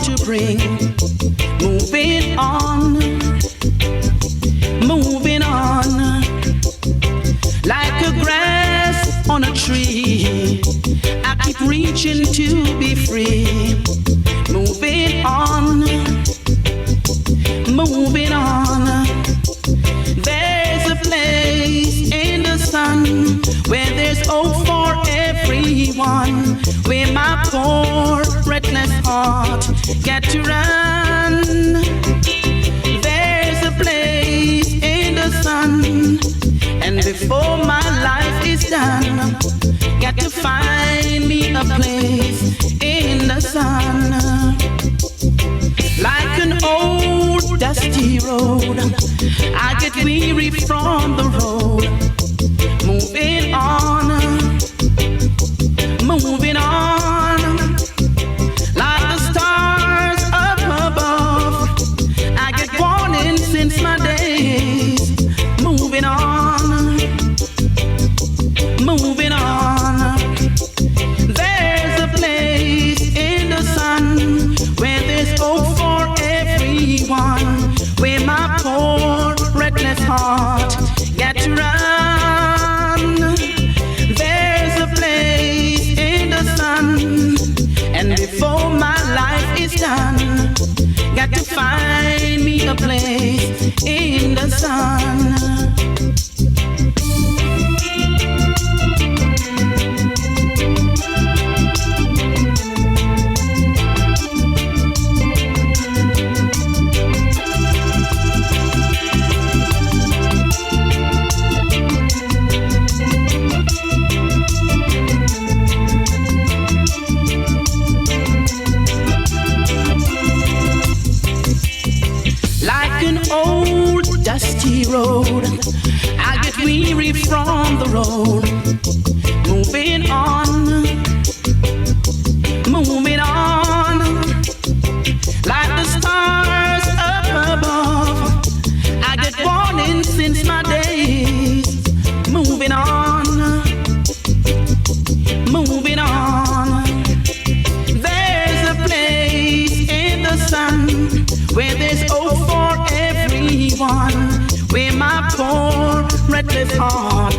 want to bring. Moving on, moving on. Like a grass on a tree, I keep reaching to be free. Moving on, moving on. There's a place in the sun where there's hope for everyone, where my poor restless heart got to run. There's a place in the sun, and before my life is done, got to find me a place in the sun. Like an old dusty road, I get weary from the road. Moving on, moving on. Like the stars up above, I get warning since my days. Moving on, moving on. There's a place in the sun where there's hope for everyone, where my poor restless heart got to run. There's a place in the sun, and before my life is done, got to find me a place in the sun. Dusty road, I get weary from the road. Moving on, moving on. Like the stars up above, I get warning since my days. Moving on, moving on. There's a place in the sun where there's hope for everyone, where my poor restless heart